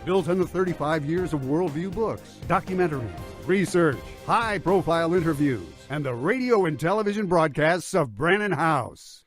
built on the 35 years of worldview books, documentaries, research, high-profile interviews, and the radio and television broadcasts of Brannon House.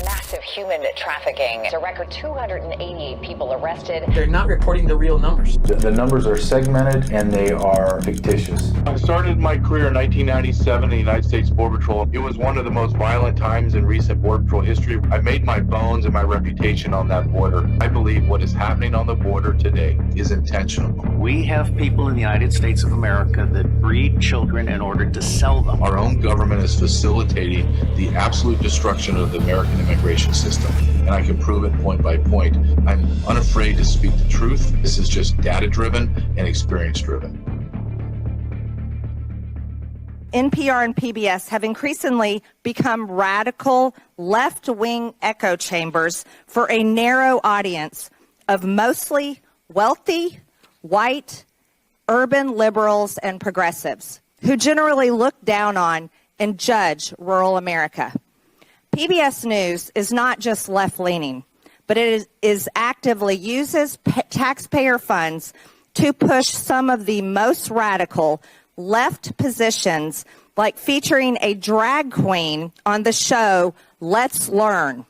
Massive human trafficking. A record 288 people arrested. They're not reporting the real numbers. The numbers are segmented and they are fictitious. I started my career in 1997 in the United States Border Patrol. It was one of the most violent times in recent Border Patrol history. I made my bones and my reputation on that border. I believe what is happening on the border today is intentional. We have people in the United States of America that breed children in order to sell them. Our own government is facilitating the absolute destruction of the American immigration system, and I can prove it point by point. I'm unafraid to speak the truth. This is just data-driven and experience-driven. NPR and PBS have increasingly become radical left-wing echo chambers for a narrow audience of mostly wealthy, white, urban liberals and progressives who generally look down on and judge rural America. PBS News is not just left-leaning, but it is actively uses taxpayer funds to push some of the most radical left positions, like featuring a drag queen on the show Let's Learn,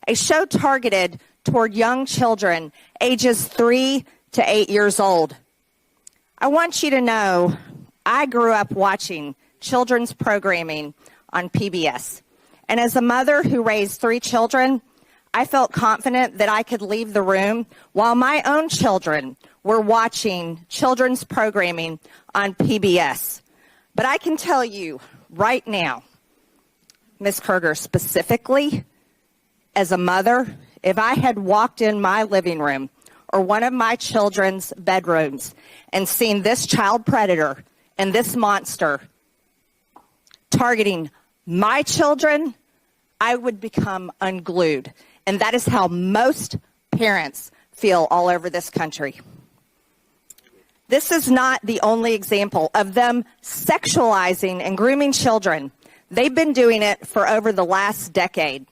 a show targeted toward young children ages 3 to 8 years old. I want you to know I grew up watching children's programming on PBS. And as a mother who raised 3 children, I felt confident that I could leave the room while my own children were watching children's programming on PBS. But I can tell you right now, Ms. Kerger, specifically, as a mother, if I had walked in my living room or one of my children's bedrooms and seen this child predator and this monster targeting my children, I would become unglued. And that is how most parents feel all over this country. This is not the only example of them sexualizing and grooming children. They've been doing it for over the last decade.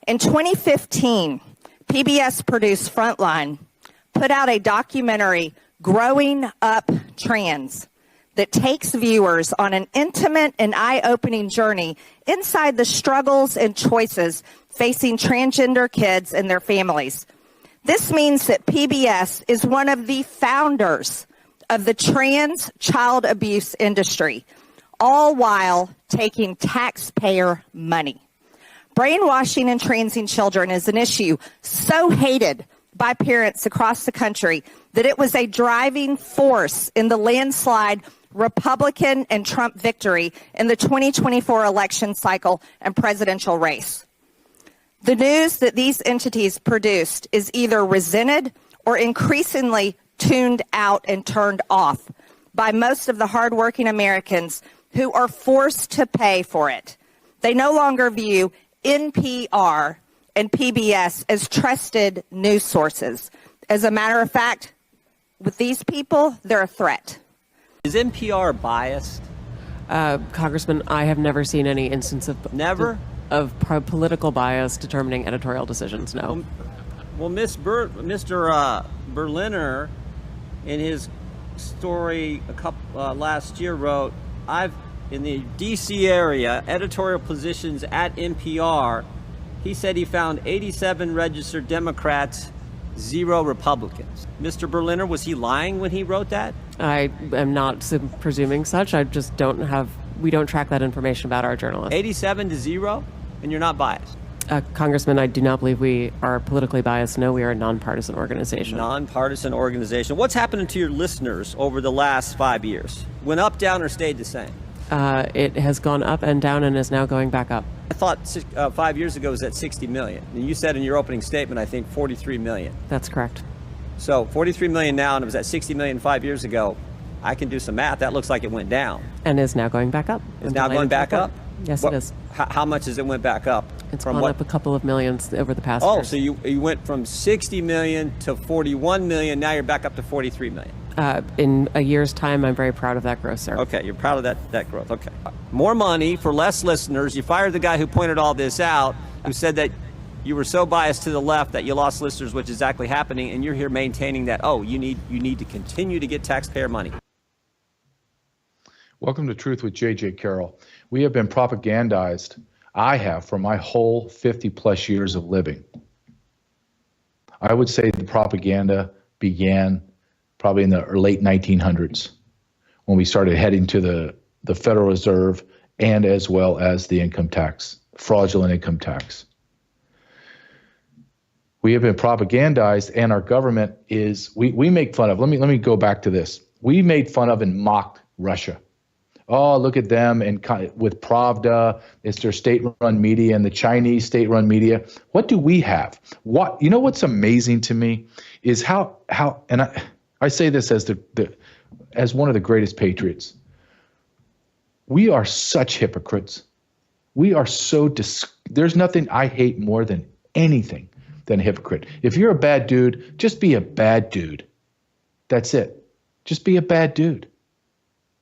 In 2015, PBS produced Frontline put out a documentary, Growing Up Trans, that takes viewers on an intimate and eye-opening journey inside the struggles and choices facing transgender kids and their families. This means that PBS is one of the founders of the trans child abuse industry, all while taking taxpayer money. Brainwashing and transing children is an issue so hated by parents across the country that it was a driving force in the landslide Republican and Trump victory in the 2024 election cycle and presidential race. The news that these entities produced is either resented or increasingly tuned out and turned off by most of the hardworking Americans who are forced to pay for it. They no longer view NPR and PBS as trusted news sources. As a matter of fact, with these people, they're a threat. Is NPR biased? Congressman, I have never seen any instance of political bias determining editorial decisions. No. Well, Mr. Berliner, in his story last year, wrote, in the D.C. area, editorial positions at NPR. He said he found 87 registered Democrats, 0 Republicans. Mr. Berliner, was he lying when he wrote that? I am not presuming such. We don't track that information about our journalists. 87 to 0, and you're not biased? Congressman, I do not believe we are politically biased. No, we are a nonpartisan organization. Nonpartisan organization. What's happening to your listeners over the last 5 years? Went up, down, or stayed the same? It has gone up and down and is now going back up. I thought 5 years ago it was at 60 million. And you said in your opening statement, I think, 43 million. That's correct. So 43 million now, and it was at 60 million 5 years ago. I can do some math. That looks like it went down. And is now going back up. It's now going back up? Yes, it is. How much has it went back up? It's gone up a couple of millions over the past years. So you went from 60 million to 41 million. Now you're back up to 43 million. In a year's time, I'm very proud of that growth, sir. Okay, you're proud of that growth. Okay. More money for less listeners. You fired the guy who pointed all this out, who said that you were so biased to the left that you lost listeners, which is exactly happening, and you're here maintaining that, you need to continue to get taxpayer money. Welcome to Truth with J.J. Carrell. We have been propagandized, I have, for my whole 50-plus years of living. I would say the propaganda began probably in the late 1900s when we started heading to the Federal Reserve and as well as the income tax, fraudulent income tax. We have been propagandized, and our government is, we make fun of, let me go back to this. We made fun of and mocked Russia. Oh, look at them, and with Pravda, it's their state-run media, and the Chinese state-run media. What do we have? You know what's amazing to me is how and I say this as as one of the greatest patriots. We are such hypocrites. We are so there's nothing I hate more than anything than a hypocrite. If you're a bad dude, just be a bad dude. That's it. Just be a bad dude.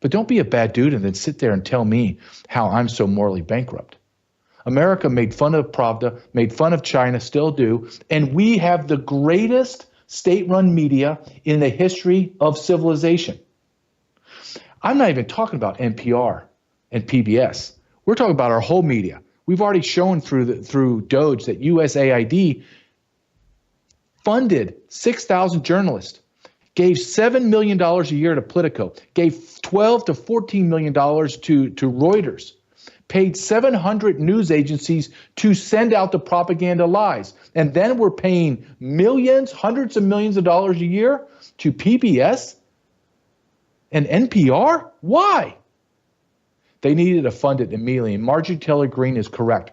But don't be a bad dude and then sit there and tell me how I'm so morally bankrupt. America made fun of Pravda, made fun of China, still do, and we have the greatest state-run media in the history of civilization. I'm not even talking about NPR and PBS. We're talking about our whole media. We've already shown through Doge that USAID funded 6,000 journalists, gave $7 million a year to Politico, gave $12 to $14 million to Reuters, paid 700 news agencies to send out the propaganda lies. And then we're paying millions, hundreds of millions of dollars a year to PBS and NPR? Why? They needed to fund it immediately. And Marjorie Taylor Greene is correct.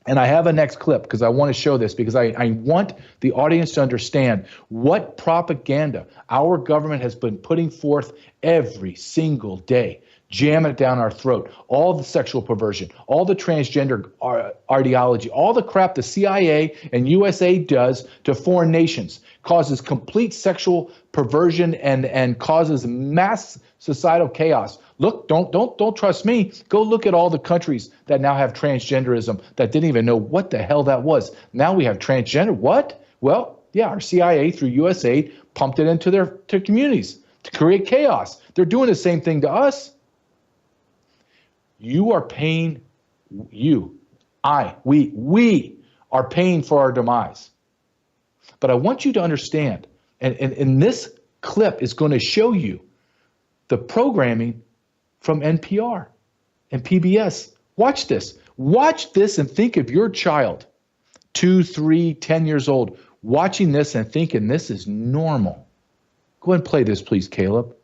And I have a next clip because I want to show this because I want the audience to understand what propaganda our government has been putting forth every single day, jamming it down our throat, all the sexual perversion, all the transgender ideology, all the crap the CIA and USA does to foreign nations, causes complete sexual perversion and causes mass societal chaos. Look, don't trust me. Go look at all the countries that now have transgenderism that didn't even know what the hell that was. Now we have transgender. What? Well, yeah, our CIA through USAID pumped it into their communities to create chaos. They're doing the same thing to us. You are paying, we are paying for our demise. But I want you to understand, and this clip is going to show you the programming from NPR and PBS. Watch this. Watch this and think of your child, 2, 3, 10 years old, watching this and thinking this is normal. Go ahead and play this, please, Caleb.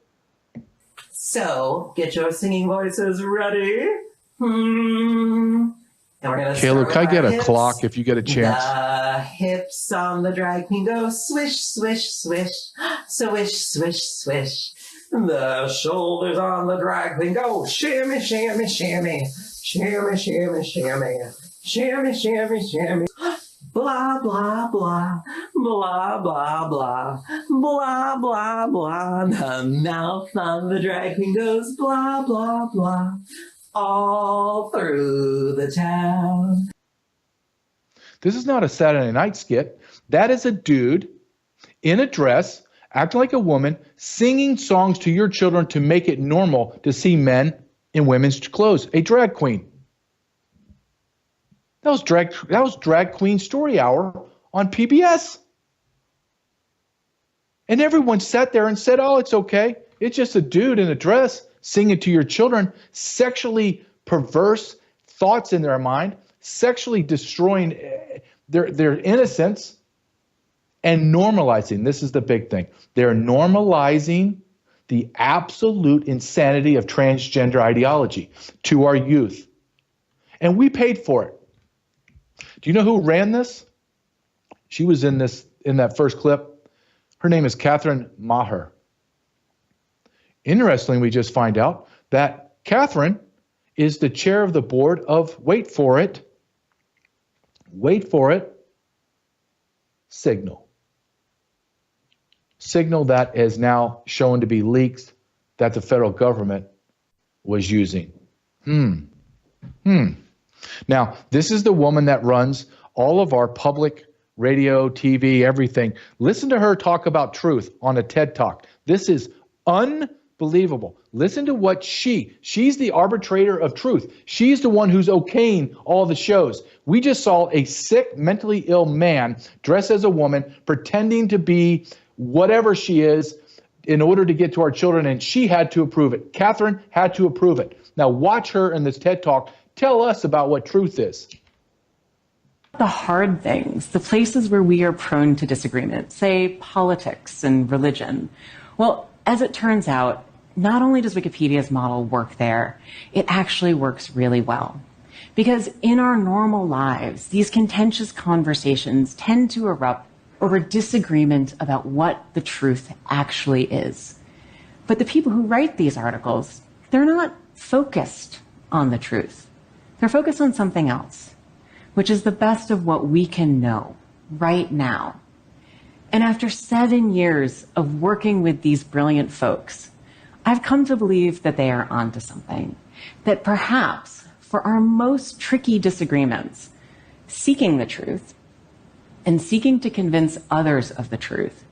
So, get your singing voices ready. And we're gonna Caleb, can I get a hips. clock if you get a chance? The hips on the drag queen go swish, swish, swish, swish, swish, swish. The shoulders on the drag queen go shimmy, shimmy, shimmy, shimmy, shimmy, shimmy, shimmy, shimmy, shimmy. Blah, blah, blah, blah, blah, blah, blah, blah, blah. The mouth on the drag queen goes blah, blah, blah, all through the town. This is not a Saturday night skit. That is a dude in a dress, acting like a woman, singing songs to your children to make it normal to see men in women's clothes. A drag queen. That was Drag Queen Story Hour on PBS. And everyone sat there and said, oh, it's okay. It's just a dude in a dress singing to your children, sexually perverse thoughts in their mind, sexually destroying their innocence, and normalizing. This is the big thing. They're normalizing the absolute insanity of transgender ideology to our youth. And we paid for it. Do you know who ran this? She was in that first clip. Her name is Catherine Maher. Interestingly, we just find out that Catherine is the chair of the board of, wait for it, Signal. Signal that is now shown to be leaks that the federal government was using. Now, this is the woman that runs all of our public radio, TV, everything. Listen to her talk about truth on a TED Talk. This is unbelievable. Listen to what she's the arbitrator of truth. She's the one who's okaying all the shows. We just saw a sick, mentally ill man dressed as a woman, pretending to be whatever she is in order to get to our children, and she had to approve it. Catherine had to approve it. Now watch her in this TED Talk tell us about what truth is. The hard things, the places where we are prone to disagreement, say politics and religion. Well, as it turns out, not only does Wikipedia's model work there, it actually works really well. Because in our normal lives, these contentious conversations tend to erupt over disagreement about what the truth actually is. But the people who write these articles, they're not focused on the truth. They're focused on something else, which is the best of what we can know right now. And after 7 years of working with these brilliant folks, I've come to believe that they are onto something, that perhaps for our most tricky disagreements, seeking the truth and seeking to convince others of the truth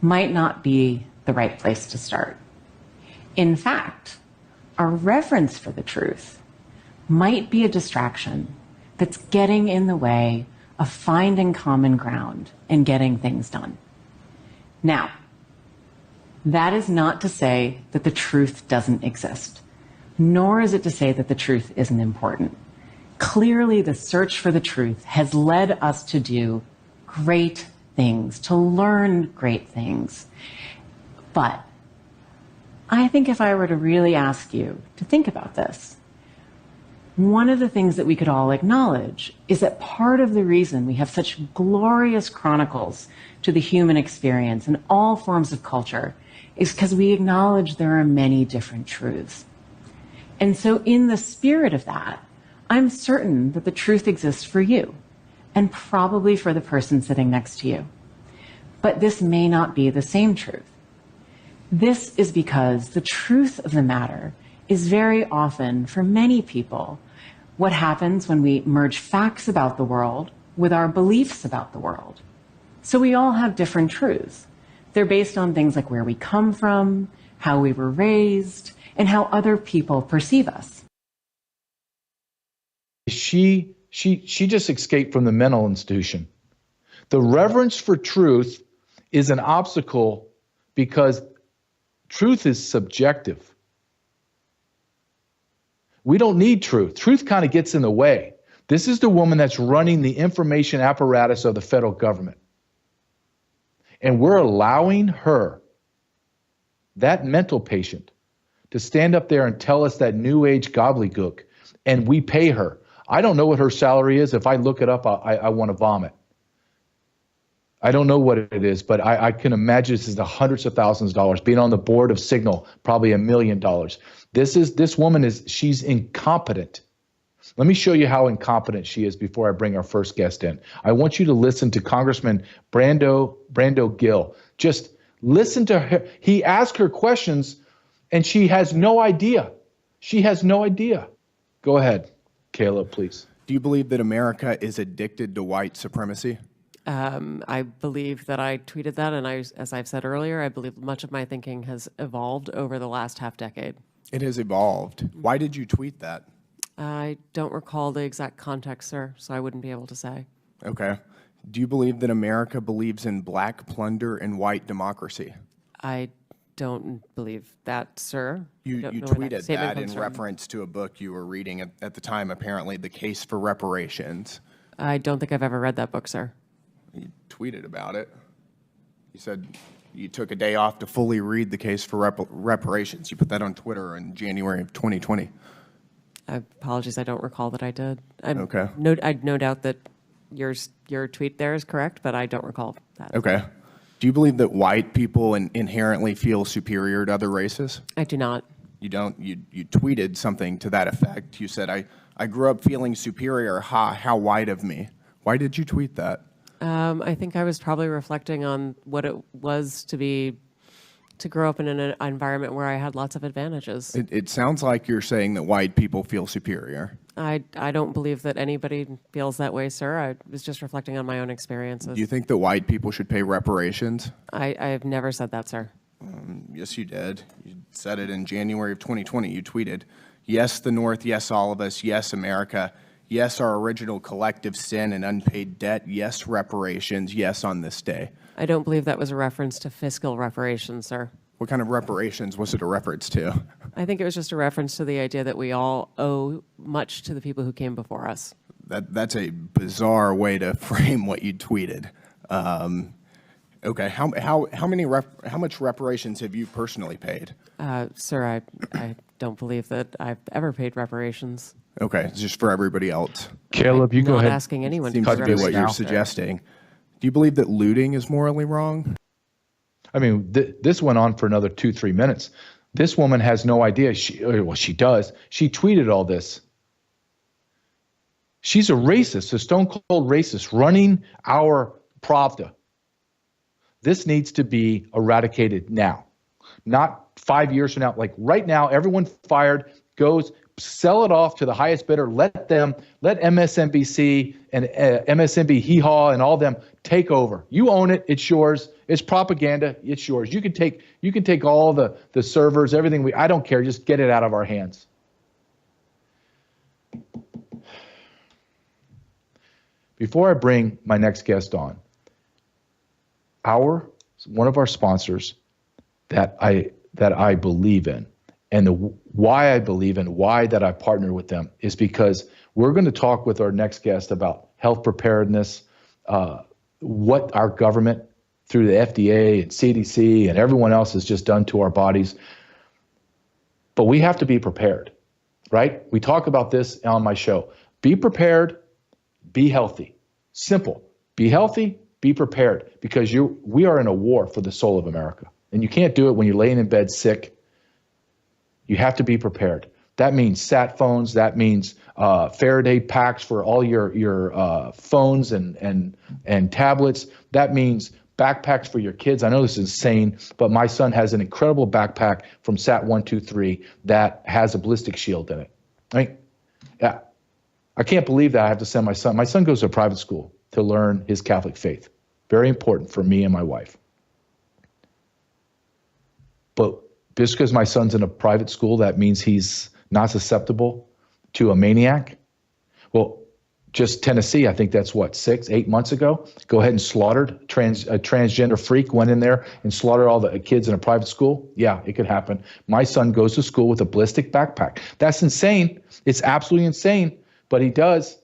might not be the right place to start. In fact, our reverence for the truth might be a distraction that's getting in the way of finding common ground and getting things done. Now, that is not to say that the truth doesn't exist, nor is it to say that the truth isn't important. Clearly, the search for the truth has led us to do great things, to learn great things. But I think if I were to really ask you to think about this, one of the things that we could all acknowledge is that part of the reason we have such glorious chronicles to the human experience in all forms of culture is because we acknowledge there are many different truths. And so in the spirit of that, I'm certain that the truth exists for you and probably for the person sitting next to you. But this may not be the same truth. This is because the truth of the matter is very often, for many people, what happens when we merge facts about the world with our beliefs about the world. So we all have different truths. They're based on things like where we come from, how we were raised, and how other people perceive us. She just escaped from the mental institution. The reverence for truth is an obstacle because truth is subjective. We don't need truth. Truth kind of gets in the way. This is the woman that's running the information apparatus of the federal government. And we're allowing her, that mental patient, to stand up there and tell us that new age gobbledygook, and we pay her. I don't know what her salary is. If I look it up, I want to vomit. I don't know what it is, but I can imagine this is the hundreds of thousands of dollars. Being on the board of Signal, probably $1 million. This woman she's incompetent. Let me show you how incompetent she is before I bring our first guest in. I want you to listen to Congressman Brando Gill. Just listen to her. He asked her questions, and she has no idea. She has no idea. Go ahead, Caleb, please. Do you believe that America is addicted to white supremacy? I believe that I tweeted that, and as I've said earlier, I believe much of my thinking has evolved over the last half decade. It has evolved. Why did you tweet that? I don't recall the exact context, sir, so I wouldn't be able to say. Okay. Do you believe that America believes in black plunder and white democracy? I don't believe that, sir. You tweeted that in reference to a book you were reading at the time, apparently, The Case for Reparations. I don't think I've ever read that book, sir. You tweeted about it. You said you took a day off to fully read The Case for Reparations. You put that on Twitter in January of 2020. Apologies, I don't recall that I did. Okay. I'd no doubt that your tweet there is correct, but I don't recall that. Okay. Do you believe that white people inherently feel superior to other races? I do not. You don't? You tweeted something to that effect. You said, I grew up feeling superior. Ha, how white of me. Why did you tweet that? I think I was probably reflecting on what it was to grow up in an environment where I had lots of advantages. It sounds like you're saying that white people feel superior. I don't believe that anybody feels that way, sir. I was just reflecting on my own experiences. Do you think that white people should pay reparations? I have never said that, sir. Yes, you did. You said it in January of 2020. You tweeted, "Yes, the North. Yes, all of us. Yes, America. Yes, our original collective sin and unpaid debt. Yes, reparations. Yes, on this day." I don't believe that was a reference to fiscal reparations, sir. What kind of reparations was it a reference to? I think it was just a reference to the idea that we all owe much to the people who came before us. That's a bizarre way to frame what you tweeted. Okay, how much reparations have you personally paid? Sir, I don't believe that I've ever paid reparations. Okay, it's just for everybody else. Caleb, you go ahead. Not asking anyone Seems to to pay be what you're reparations. suggesting. Do you believe that looting is morally wrong? I mean, this went on for another 2-3 minutes. This woman has no idea. She does. She tweeted all this. She's a racist, a stone cold racist, running our Pravda. This needs to be eradicated now, not 5 years from now. Like right now, everyone fired goes sell it off to the highest bidder. Let MSNBC and MSNBC Hee Haw and all them take over. You own it. It's yours. It's propaganda. It's yours. You can take all the servers, everything. I don't care. Just get it out of our hands. Before I bring my next guest on, one of our sponsors that I believe in, and why I believe in, why that I partner with them is because we're going to talk with our next guest about health preparedness, what our government through the FDA and CDC and everyone else has just done to our bodies. But we have to be prepared, right? We talk about this on my show. Be prepared, be healthy. Simple. Be healthy, be prepared, because we are in a war for the soul of America. And you can't do it when you're laying in bed sick. You have to be prepared. That means sat phones. That means Faraday packs for all your phones and tablets. That means backpacks for your kids. I know this is insane, but my son has an incredible backpack from Sat123 that has a ballistic shield in it. Yeah, I can't believe that I have to send my son. My son goes to a private school to learn his Catholic faith. Very important for me and my wife. But just because my son's in a private school, that means he's not susceptible to a maniac? Well, just Tennessee, I think that's 6-8 months ago, go ahead and slaughtered a transgender freak, went in there and slaughtered all the kids in a private school. Yeah, it could happen. My son goes to school with a ballistic backpack. That's insane. It's absolutely insane, but he does.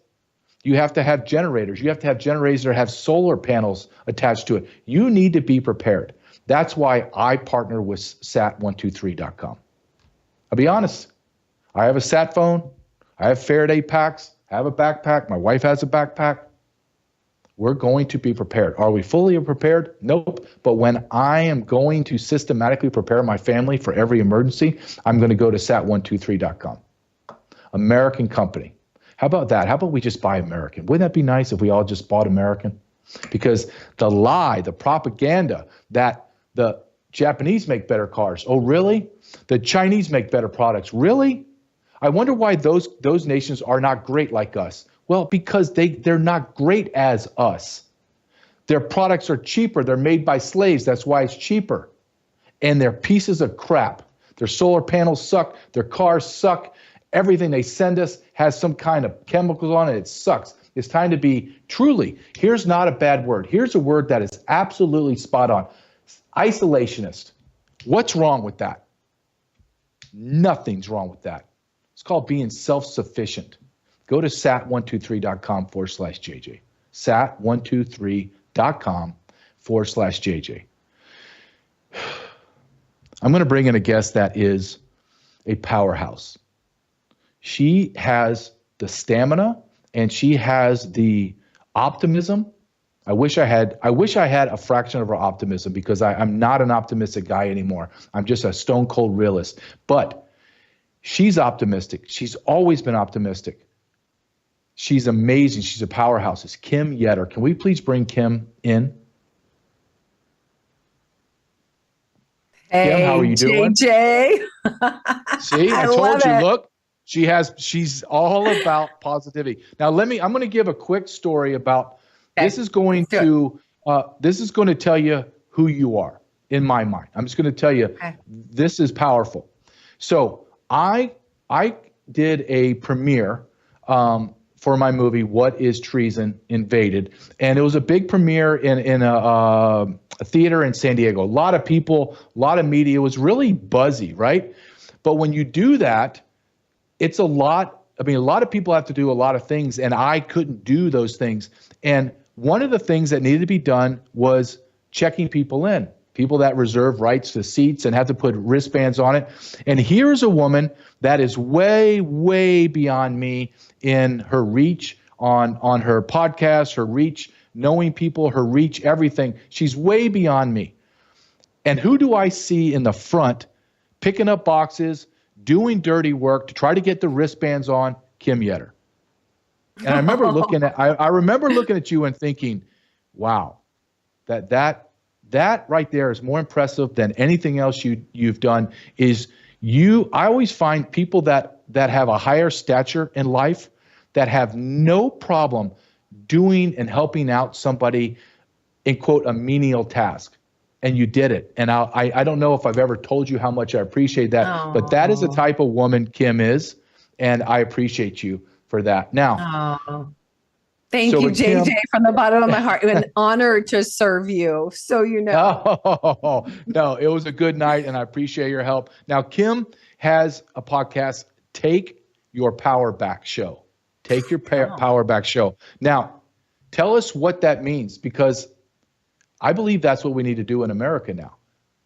You have to have generators. You have to have generators that have solar panels attached to it. You need to be prepared. That's why I partner with Sat123.com. I'll be honest. I have a sat phone. I have Faraday packs. I have a backpack. My wife has a backpack. We're going to be prepared. Are we fully prepared? Nope. But when I am going to systematically prepare my family for every emergency, I'm going to go to Sat123.com. American company. How about that? How about we just buy American? Wouldn't that be nice if we all just bought American? Because the lie, the propaganda that the Japanese make better cars. Oh, really? The Chinese make better products. Really? I wonder why those nations are not great like us. Well, because they're not great as us. Their products are cheaper. They're made by slaves. That's why it's cheaper. And they're pieces of crap. Their solar panels suck. Their cars suck. Everything they send us has some kind of chemicals on it. It sucks. It's time to be truly, here's not a bad word. Here's a word that is absolutely spot on. Isolationist. What's wrong with that? Nothing's wrong with that. It's called being self-sufficient. Go to sat123.com/JJ. Sat123.com/JJ. I'm going to bring in a guest that is a powerhouse. She has the stamina and she has the optimism. I wish I had a fraction of her optimism, because I'm not an optimistic guy anymore. I'm just a stone cold realist. But she's optimistic. She's always been optimistic. She's amazing. She's a powerhouse. It's Kim Yetter. Can we please bring Kim in? Hey, Kim, how are you doing? JJ. See, I told you. Look, She's all about positivity. Now I'm going to give a quick story about, this is going to tell you who you are in my mind. I'm just going to tell you, this is powerful. So I did a premiere for my movie, What is Treason Invaded? And it was a big premiere in a theater in San Diego. A lot of people, a lot of media. It was really buzzy, right? But when you do that, it's a lot. I mean, a lot of people have to do a lot of things, and I couldn't do those things. And one of the things that needed to be done was checking people in, people that reserve rights to seats and have to put wristbands on it. And here's a woman that is way, way beyond me in her reach on her podcast, her reach, knowing people, her reach, everything. She's way beyond me. And who do I see in the front picking up boxes, doing dirty work to try to get the wristbands on? Kim Yetter. And I remember looking at you and thinking, wow, that right there is more impressive than anything else you've done. I always find people that have a higher stature in life that have no problem doing and helping out somebody in, quote, a menial task. And you did it. And I don't know if I've ever told you how much I appreciate that, but that is the type of woman Kim is. And I appreciate you for that. Now, thank you, JJ, from the bottom of my heart. An honor to serve you. So you know. Oh, no, it was a good night, and I appreciate your help. Now, Kim has a podcast, Take Your Power Back Show. Take Your Power Back Show. Now, tell us what that means, because I believe that's what we need to do in America now.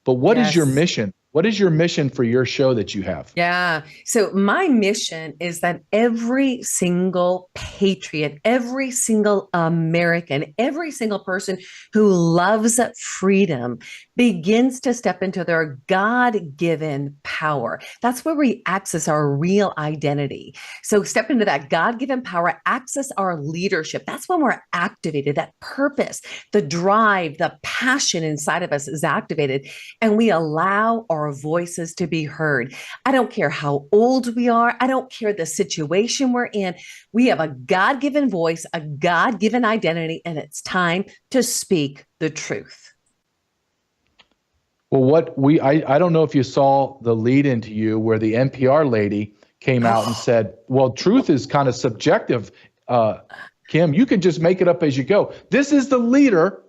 But what is your mission? What is your mission for your show that you have? Yeah. So my mission is that every single patriot, every single American, every single person who loves freedom begins to step into their God-given power. That's where we access our real identity. So step into that God-given power, access our leadership. That's when we're activated. That purpose, the drive, the passion inside of us is activated, and we allow our voices to be heard. I don't care how old we are. I don't care the situation we're in. We have a God-given voice, a God-given identity, and it's time to speak the truth. Well, I don't know if you saw the lead into you where the NPR lady came out and said, well, truth is kind of subjective, Kim. You can just make it up as you go. This is the leader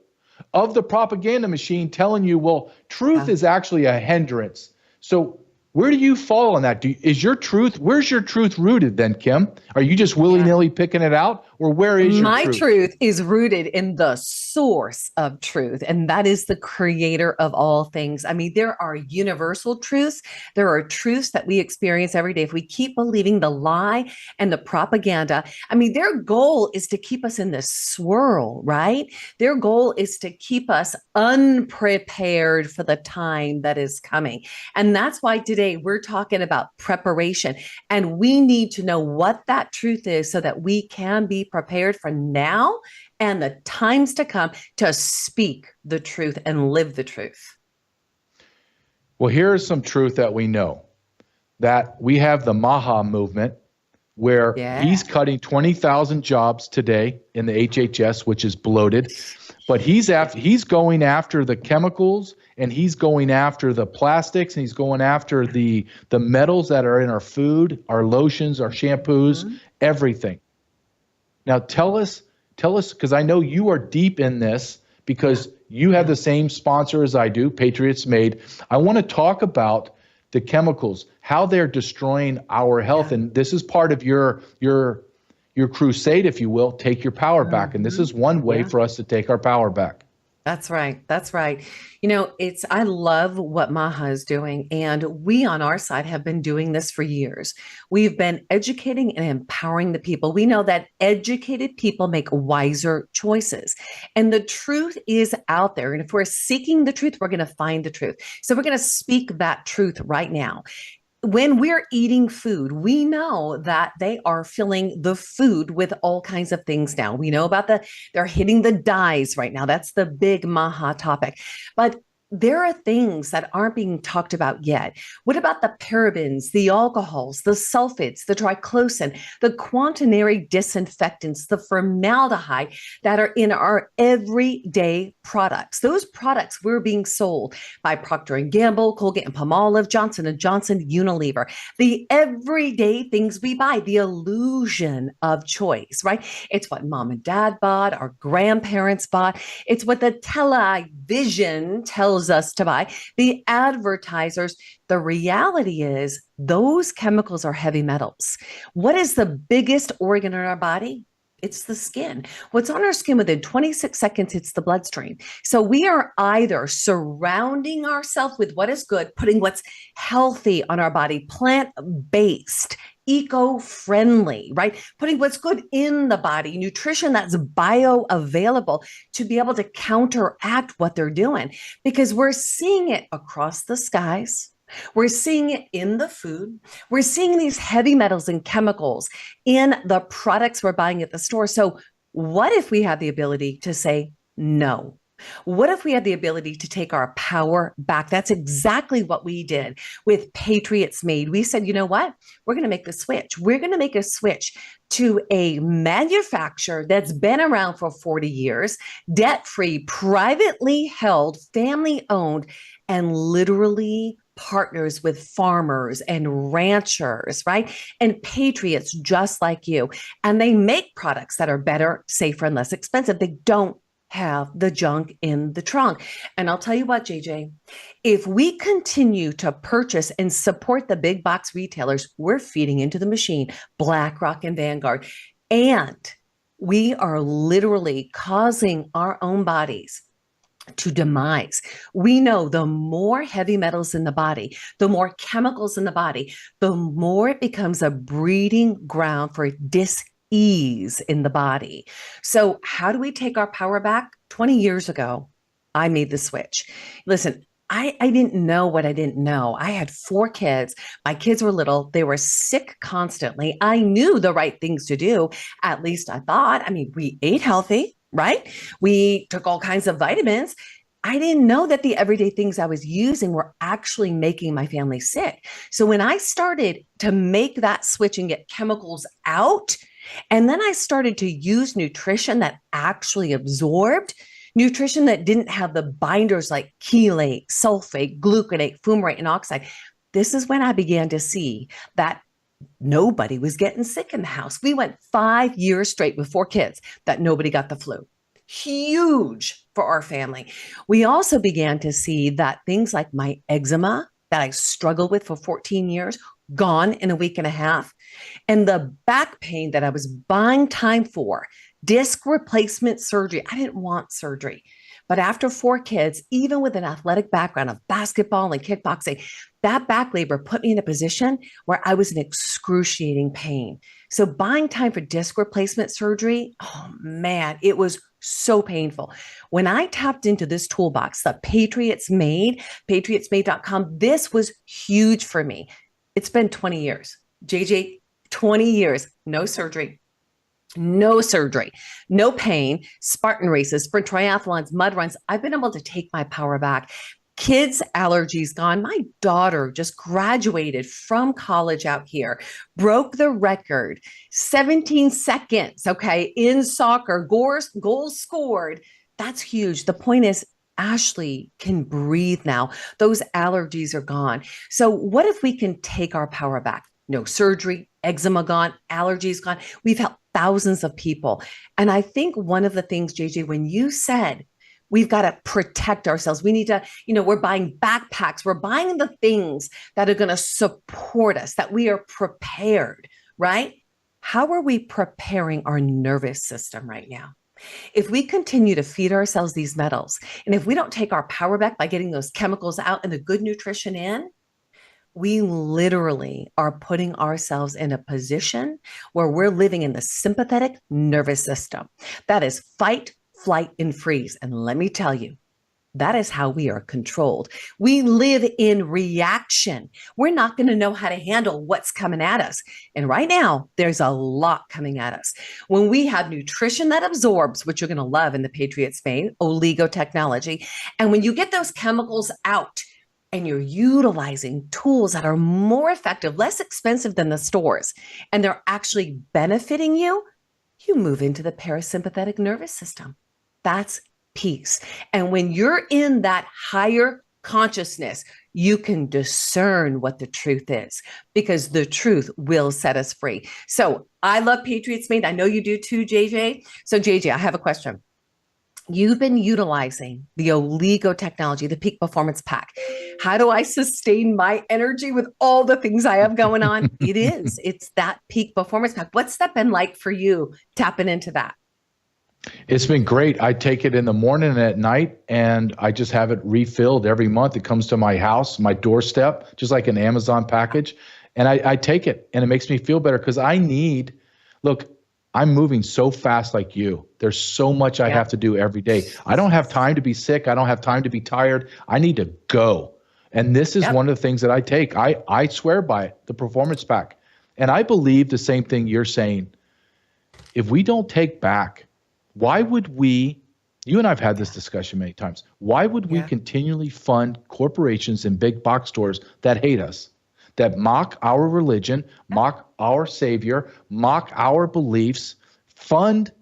of the propaganda machine telling you, well, truth is actually a hindrance. So where do you fall on that? Where's your truth rooted then, Kim? Are you just willy-nilly picking it out, or where is your truth? My truth is rooted in the source of truth, and that is the creator of all things. I mean, there are universal truths. There are truths that we experience every day. If we keep believing the lie and the propaganda, I mean, their goal is to keep us in this swirl, right? Their goal is to keep us unprepared for the time that is coming. And that's why today we're talking about preparation, and we need to know what that truth is so that we can be prepared for now and the times to come to speak the truth and live the truth. Well, here's some truth that we know, that we have the Maha movement, where he's cutting 20,000 jobs today in the HHS, which is bloated. But he's going after the chemicals, and he's going after the plastics, and he's going after the metals that are in our food, our lotions, our shampoos, everything. Now tell us, because I know you are deep in this, because you have the same sponsor as I do, Patriots Made. I want to talk about the chemicals, how they're destroying our health, and this is part of your crusade, if you will. Take your power back, and this is one way for us to take our power back. That's right. That's right. You know, I love what Maha is doing. And we on our side have been doing this for years. We've been educating and empowering the people. We know that educated people make wiser choices. And the truth is out there. And if we're seeking the truth, we're going to find the truth. So we're going to speak that truth right now. When we're eating food, we know that they are filling the food with all kinds of things now. We know about they're hitting the dyes right now. That's the big Maha topic. But there are things that aren't being talked about yet. What about the parabens, the alcohols, the sulfates, the triclosan, the quaternary disinfectants, the formaldehyde that are in our everyday products? Those products were being sold by Procter & Gamble, Colgate and Palmolive, Johnson & Johnson, Unilever. The everyday things we buy, the illusion of choice, right? It's what mom and dad bought, our grandparents bought. It's what the television tells us to buy, the advertisers. The reality is those chemicals are heavy metals. What is the biggest organ in our body? It's the skin. What's on our skin within 26 seconds, it's the bloodstream. So we are either surrounding ourselves with what is good, putting what's healthy on our body, plant-based, eco-friendly, right? Putting what's good in the body, nutrition that's bioavailable to be able to counteract what they're doing, because we're seeing it across the skies. We're seeing it in the food. We're seeing these heavy metals and chemicals in the products we're buying at the store. So what if we had the ability to say no? What if we had the ability to take our power back? That's exactly what we did with Patriots Made. We said, you know what? We're going to make the switch. We're going to make a switch to a manufacturer that's been around for 40 years, debt-free, privately held, family-owned, and literally partners with farmers and ranchers, right? And patriots just like you. And they make products that are better, safer, and less expensive. They don't have the junk in the trunk. And I'll tell you what, JJ, if we continue to purchase and support the big box retailers, we're feeding into the machine, BlackRock and Vanguard. And we are literally causing our own bodies to demise. We know the more heavy metals in the body, the more chemicals in the body, the more it becomes a breeding ground for dis-ease in the body. So how do we take our power back? 20 years ago, I made the switch. Listen, I didn't know what I didn't know. I had 4 kids. My kids were little. They were sick constantly. I knew the right things to do. At least I thought. I mean, we ate healthy, right? We took all kinds of vitamins. I didn't know that the everyday things I was using were actually making my family sick. So when I started to make that switch and get chemicals out, and then I started to use nutrition that actually absorbed, nutrition that didn't have the binders like chelate, sulfate, gluconate, fumarate, and oxide, this is when I began to see that nobody was getting sick in the house. We went 5 years straight with 4 kids that nobody got the flu. Huge for our family. We also began to see that things like my eczema that I struggled with for 14 years, gone in a week and a half. And the back pain that I was buying time for, disc replacement surgery. I didn't want surgery. But after 4 kids, even with an athletic background of basketball and kickboxing, that back labor put me in a position where I was in excruciating pain. So buying time for disc replacement surgery, oh man, it was so painful. When I tapped into this toolbox, the Patriots Made, patriotsmade.com, this was huge for me. It's been 20 years. JJ, 20 years, no surgery. No surgery, no pain, Spartan races, sprint triathlons, mud runs. I've been able to take my power back. Kids' allergies gone. My daughter just graduated from college out here, broke the record, 17 seconds, okay, in soccer, goals scored. That's huge. The point is, Ashley can breathe now. Those allergies are gone. So what if we can take our power back? No surgery, eczema gone, allergies gone. We've helped thousands of people. And I think one of the things, JJ, when you said we've got to protect ourselves, we need to, we're buying backpacks, we're buying the things that are going to support us, that we are prepared, right? How are we preparing our nervous system right now? If we continue to feed ourselves these metals, and if we don't take our power back by getting those chemicals out and the good nutrition in, we literally are putting ourselves in a position where we're living in the sympathetic nervous system. That is fight, flight, and freeze. And let me tell you, That is how we are controlled. We live in reaction. We're not going to know how to handle what's coming at us. And right now, there's a lot coming at us. When we have nutrition that absorbs, which you're going to love in the Patriots vein, oligo technology, and when you get those chemicals out and you're utilizing tools that are more effective, less expensive than the stores, and they're actually benefiting you, you move into the parasympathetic nervous system. That's peace. And when you're in that higher consciousness, you can discern what the truth is, because the truth will set us free. So I love Patriots Made. I know you do too, JJ. So JJ, I have a question. You've been utilizing the oligo technology, the peak performance pack. How do I sustain my energy with all the things I have going on? It's that peak performance pack. What's that been like for you tapping into that? It's been great. I take it in the morning and at night, and I just have it refilled every month. It comes to my house, my doorstep, just like an Amazon package. And I take it, and it makes me feel better because look, I'm moving so fast like you. There's so much I have to do every day. I don't have time to be sick. I don't have time to be tired. I need to go. And this is one of the things that I take. I swear by it, the performance pack. And I believe the same thing you're saying. If we don't take back, why would we, you and I've had this discussion many times, why would we continually fund corporations and big box stores that hate us, that mock our religion, mock our Savior, mock our beliefs, fund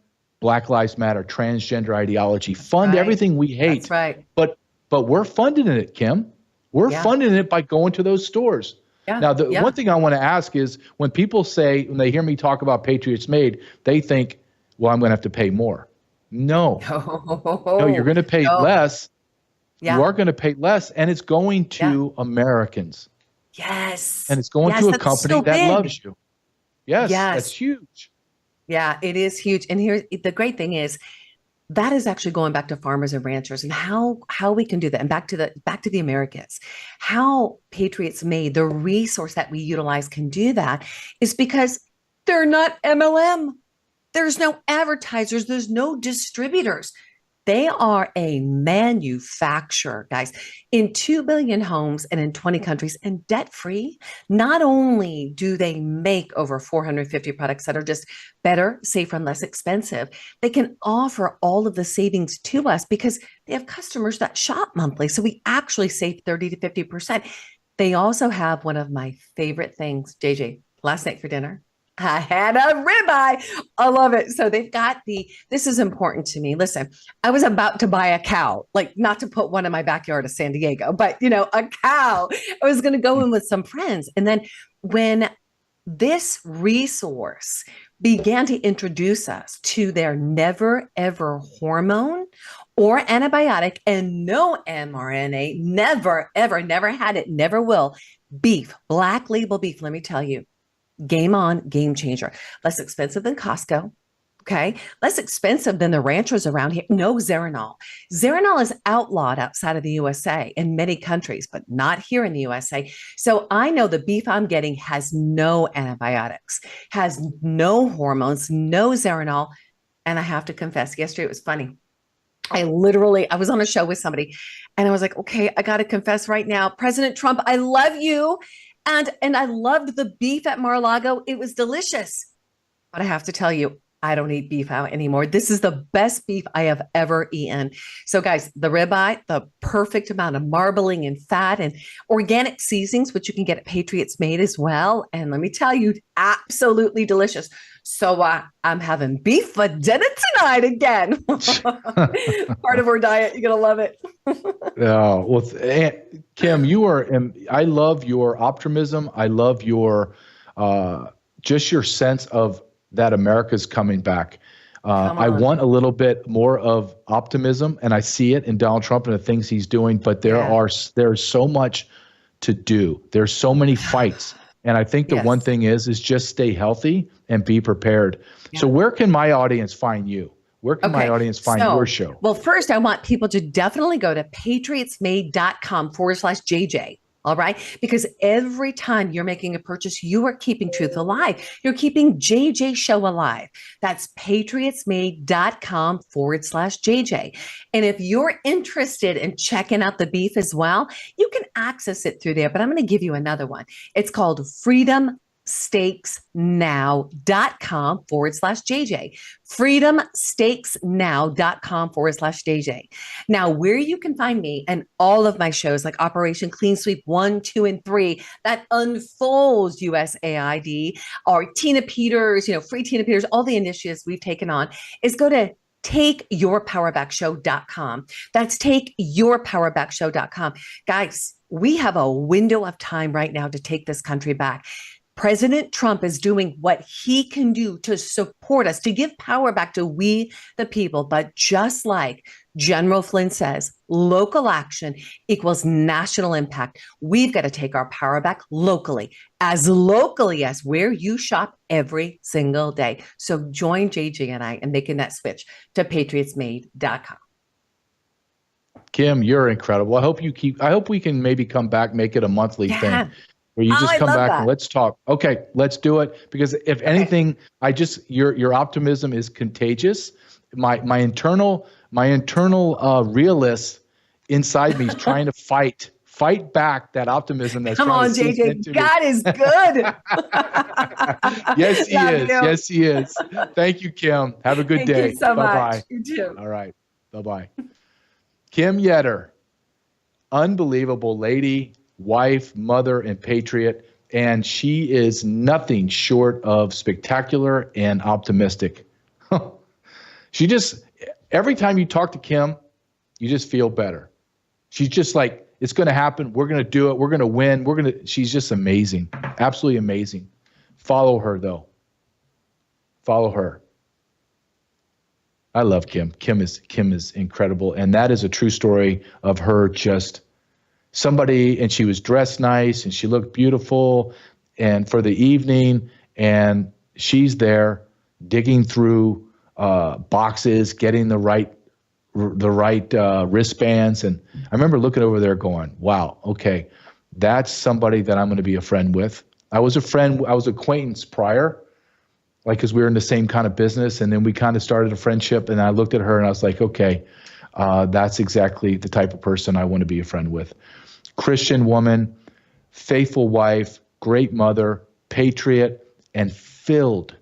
Black Lives Matter, transgender ideology, fund everything we hate. That's right. But we're funding it, Kim. We're funding it by going to those stores. Yeah. Now, the one thing I want to ask is when people say, when they hear me talk about Patriots Made, they think, well, I'm going to have to pay more. No, you're going to pay less. Yeah. You are going to pay less, and it's going to Americans. Yes. And it's going to a company that loves you. Yes, that's huge. Yeah, it is huge. And here, the great thing is that is actually going back to farmers and ranchers and how we can do that. And back to the Americans, how Patriots Made, the resource that we utilize, can do that is because they're not MLM. There's no advertisers. There's no distributors. They are a manufacturer, guys, in 2 billion homes and in 20 countries and debt-free. Not only do they make over 450 products that are just better, safer, and less expensive, they can offer all of the savings to us because they have customers that shop monthly. So we actually save 30 to 50%. They also have one of my favorite things, JJ, last night for dinner. I had a ribeye. I love it. So they've got this is important to me. Listen, I was about to buy a cow, like not to put one in my backyard of San Diego, but a cow. I was going to go in with some friends. And then when this resource began to introduce us to their never ever hormone or antibiotic and no mRNA, never ever, never had it, never will, beef, black label beef, let me tell you. Game on, game changer. Less expensive than Costco. Okay. Less expensive than the ranchers around here. No Zeranol. Zeranol is outlawed outside of the USA in many countries, but not here in the USA. So I know the beef I'm getting has no antibiotics, has no hormones, no Zeranol. And I have to confess, yesterday it was funny. I was on a show with somebody and I was like, okay, I got to confess right now, President Trump, I love you. And I loved the beef at Mar-a-Lago. It was delicious. But I have to tell you, I don't eat beef out anymore. This is the best beef I have ever eaten. So guys, the ribeye, the perfect amount of marbling and fat and organic seasonings, which you can get at Patriots Made as well. And let me tell you, absolutely delicious. So I'm having beef for dinner tonight again. Part of our diet. You're going to love it. Kim, I love your optimism. I love your, just your sense of that America's coming back. I want a little bit more of optimism, and I see it in Donald Trump and the things he's doing, but there's so much to do. There's so many fights. And I think the one thing is just stay healthy and be prepared. Yeah. So where can my audience find you? Where can my audience find your show? Well, first, I want people to definitely go to patriotsmade.com/JJ. All right. Because every time you're making a purchase, you are keeping truth alive. You're keeping JJ Show alive. That's patriotsmade.com/JJ. And if you're interested in checking out the beef as well, you can access it through there. But I'm going to give you another one. It's called freedomsteaksnow.com/JJ. freedomsteaksnow.com/JJ. Now, where you can find me and all of my shows like Operation Clean Sweep 1, 2, and 3 that unfolds USAID, or Tina Peters, free Tina Peters, all the initiatives we've taken on, is go to takeyourpowerbackshow.com. That's takeyourpowerbackshow.com. Guys, we have a window of time right now to take this country back. President Trump is doing what he can do to support us, to give power back to we, the people. But just like General Flynn says, local action equals national impact. We've got to take our power back locally as where you shop every single day. So join JJ and I in making that switch to patriotsmade.com. Kim, you're incredible. I hope we can maybe come back, make it a monthly thing. Where you just come back and let's talk. Okay, let's do it. Because if anything, your optimism is contagious. My internal realist inside me is trying to fight back that optimism that's come on, JJ. God is good. Yes, he is. Yes, he is. Thank you, Kim. Have a good day. Thank you so Bye-bye. much. You too. All right. Bye-bye. Kim Yetter, unbelievable lady, wife, mother, and patriot, and she is nothing short of spectacular and optimistic. She just, every time you talk to Kim, you just feel better. She's just like, it's going to happen. We're going to do it. We're going to win. She's just amazing. Absolutely amazing. Follow her, though. Follow her. I love Kim. Kim is incredible, and that is a true story of her just somebody, and she was dressed nice and she looked beautiful and for the evening, and she's there digging through boxes, getting the right wristbands. And I remember looking over there going, wow, okay, that's somebody that I'm going to be a friend with. I was acquaintance prior, like, because we were in the same kind of business, and then we kind of started a friendship, and I looked at her and I was like, okay, that's exactly the type of person I want to be a friend with. Christian woman, faithful wife, great mother, patriot, and filled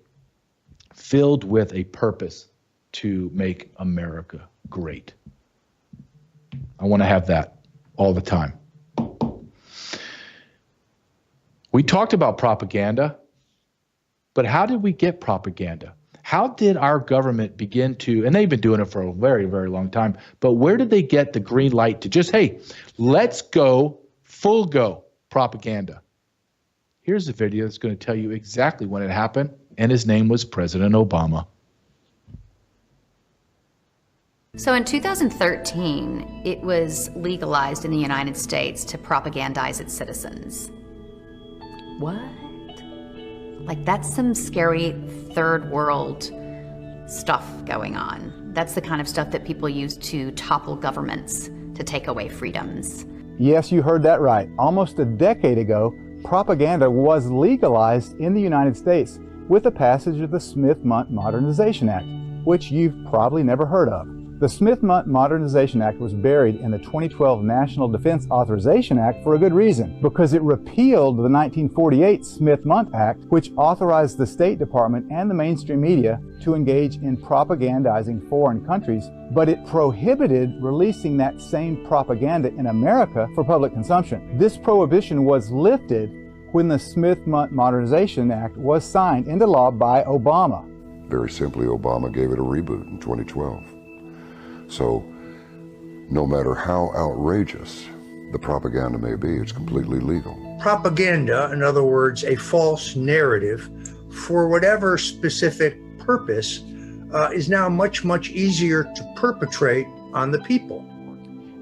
with a purpose to make America great. I want to have that all the time. We talked about propaganda, but how did we get propaganda? How did our government begin to, and they've been doing it for a very, very long time, but where did they get the green light to just, hey, let's go, full go propaganda? Here's a video that's going to tell you exactly when it happened, and his name was President Obama. So in 2013, it was legalized in the United States to propagandize its citizens. What? Like, that's some scary third world stuff going on. That's the kind of stuff that people use to topple governments, to take away freedoms. Yes, you heard that right. Almost a decade ago, propaganda was legalized in the United States with the passage of the Smith-Mundt Modernization Act, which you've probably never heard of. The Smith-Mundt Modernization Act was buried in the 2012 National Defense Authorization Act for a good reason, because it repealed the 1948 Smith-Mundt Act, which authorized the State Department and the mainstream media to engage in propagandizing foreign countries, but it prohibited releasing that same propaganda in America for public consumption. This prohibition was lifted when the Smith-Mundt Modernization Act was signed into law by Obama. Very simply, Obama gave it a reboot in 2012. So, no matter how outrageous the propaganda may be, it's completely legal. Propaganda, in other words, a false narrative for whatever specific purpose, is now much, much easier to perpetrate on the people.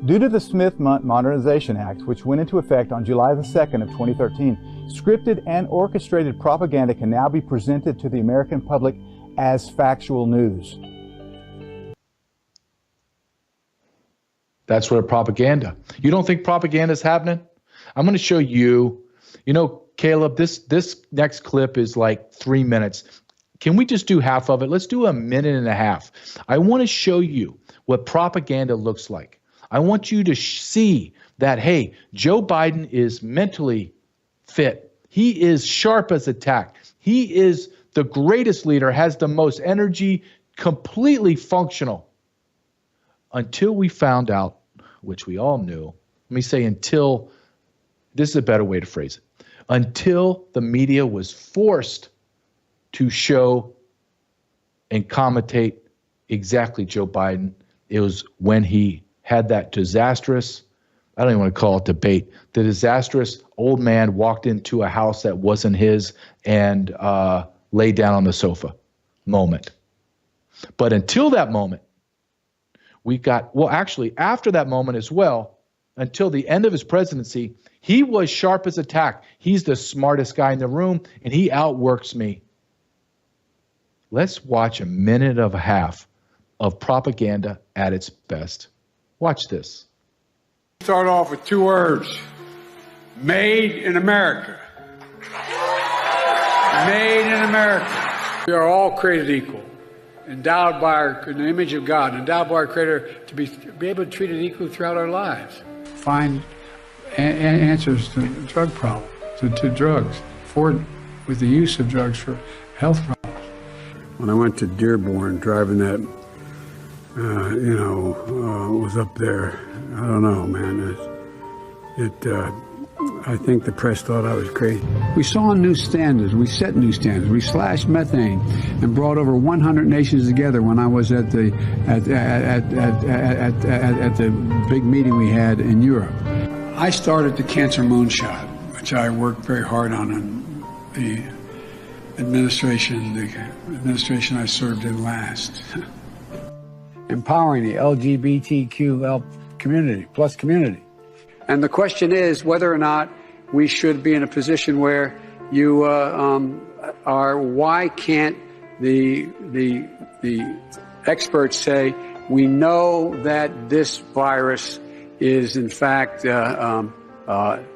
Due to the Smith-Mundt Modernization Act, which went into effect on July the 2nd of 2013, scripted and orchestrated propaganda can now be presented to the American public as factual news. That's where propaganda. You don't think propaganda is happening? I'm going to show you, Caleb, this next clip is like 3 minutes. Can we just do half of it? Let's do a minute and a half. I want to show you what propaganda looks like. I want you to see that, hey, Joe Biden is mentally fit. He is sharp as a tack. He is the greatest leader, has the most energy, completely functional. Until we found out, which we all knew, let me say until, this is a better way to phrase it, until the media was forced to show and commentate exactly Joe Biden. It was when he had that disastrous, I don't even want to call it debate, the disastrous old man walked into a house that wasn't his and laid down on the sofa moment. But until that moment, actually after that moment as well, until the end of his presidency, he was sharp as a tack. He's the smartest guy in the room, and he outworks me. Let's watch a minute and a half of propaganda at its best. Watch this. Start off with 2 words. Made in America. Made in America. We are all created equal, endowed by in the image of God, endowed by our Creator to be able to treat it equally throughout our lives. Find answers to the drug problem, to drugs, with the use of drugs for health problems. When I went to Dearborn, driving that, was up there. I don't know, man. I think the press thought I was crazy. We saw new standards. We set new standards. We slashed methane and brought over 100 nations together when I was at the big meeting we had in Europe. I started the cancer moonshot, which I worked very hard on in the administration I served in last. Empowering the LGBTQ community. And the question is whether or not we should be in a position where you why can't the experts say, we know that this virus is in fact,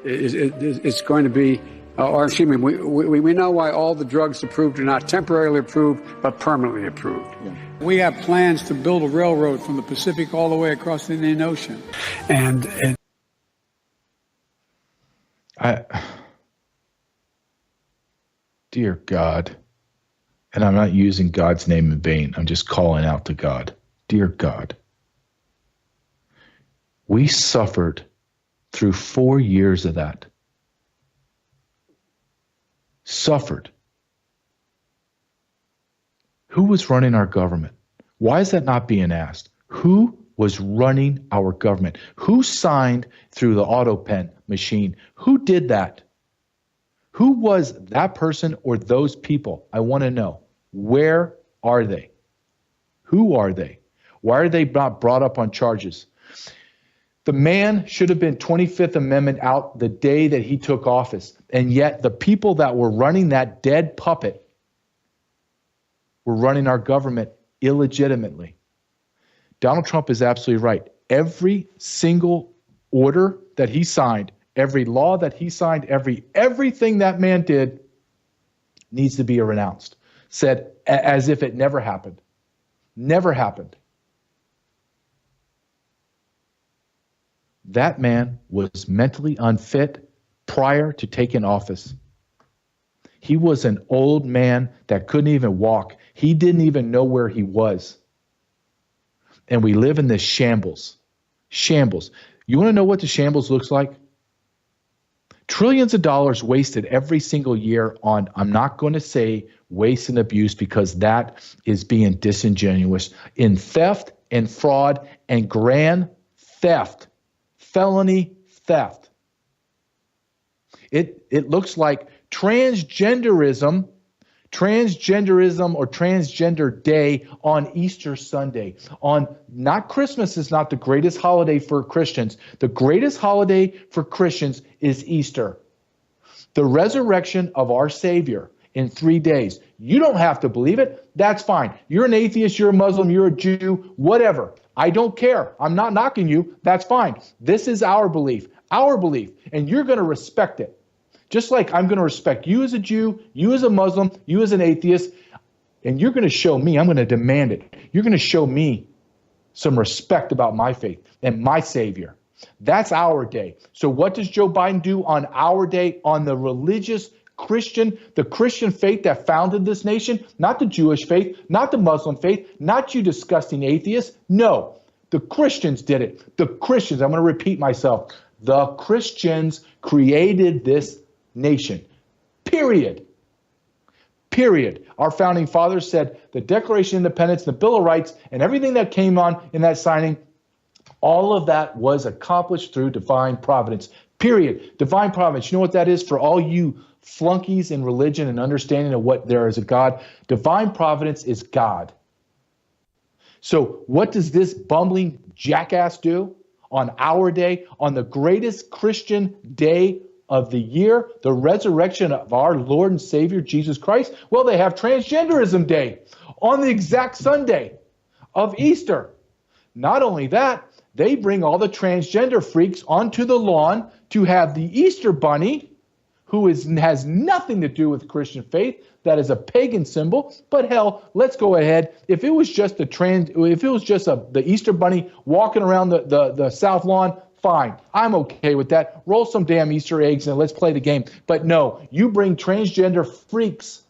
it's going to be, or excuse me, we know why all the drugs approved are not temporarily approved, but permanently approved. Yeah. We have plans to build a railroad from the Pacific all the way across the Indian Ocean. Dear God, and I'm not using God's name in vain, I'm just calling out to God. Dear God, we suffered through 4 years of that. Suffered. Who was running our government? Why is that not being asked? Who was running our government? Who signed through the auto pen machine? Who did that? Who was that person or those people? I want to know. Where are they? Who are they? Why are they not brought up on charges? The man should have been 25th Amendment out the day that he took office. And yet the people that were running that dead puppet were running our government illegitimately. Donald Trump is absolutely right. Every single order that he signed, every law that he signed, everything that man did needs to be renounced. Said as if it never happened. Never happened. That man was mentally unfit prior to taking office. He was an old man that couldn't even walk. He didn't even know where he was. And we live in this shambles. Shambles. You want to know what the shambles looks like? Trillions of dollars wasted every single year on, I'm not going to say waste and abuse because that is being disingenuous, in theft and fraud and grand theft, felony theft. It looks like transgenderism or transgender day on Easter Sunday. Not Christmas is not the greatest holiday for Christians. The greatest holiday for Christians is Easter. The resurrection of our Savior in 3 days. You don't have to believe it. That's fine. You're an atheist, you're a Muslim, you're a Jew, whatever. I don't care. I'm not knocking you. That's fine. This is our belief. our belief, and you're going to respect it. Just like I'm going to respect you as a Jew, you as a Muslim, you as an atheist, and you're going to show me, I'm going to demand it. You're going to show me some respect about my faith and my Savior. That's our day. So what does Joe Biden do on our day, on the religious Christian, the Christian faith that founded this nation? Not the Jewish faith, not the Muslim faith, not you disgusting atheists. No, the Christians did it. The Christians, I'm going to repeat myself, the Christians created this nation. Period. Period. Our founding fathers said the Declaration of Independence, the Bill of Rights, and everything that came on in that signing, all of that was accomplished through divine providence. Period. Divine providence. You know what that is for all you flunkies in religion and understanding of what there is a God? Divine providence is God. So what does this bumbling jackass do on our day, on the greatest Christian day of the year, the resurrection of our Lord and Savior Jesus Christ? Well, they have Transgenderism Day on the exact Sunday of Easter. Not only that, they bring all the transgender freaks onto the lawn to have the Easter bunny, who has nothing to do with Christian faith, that is a pagan symbol. But hell, let's go ahead. If it was just the Easter bunny walking around the South Lawn, fine. I'm okay with that. Roll some damn Easter eggs and let's play the game. But no, you bring transgender freaks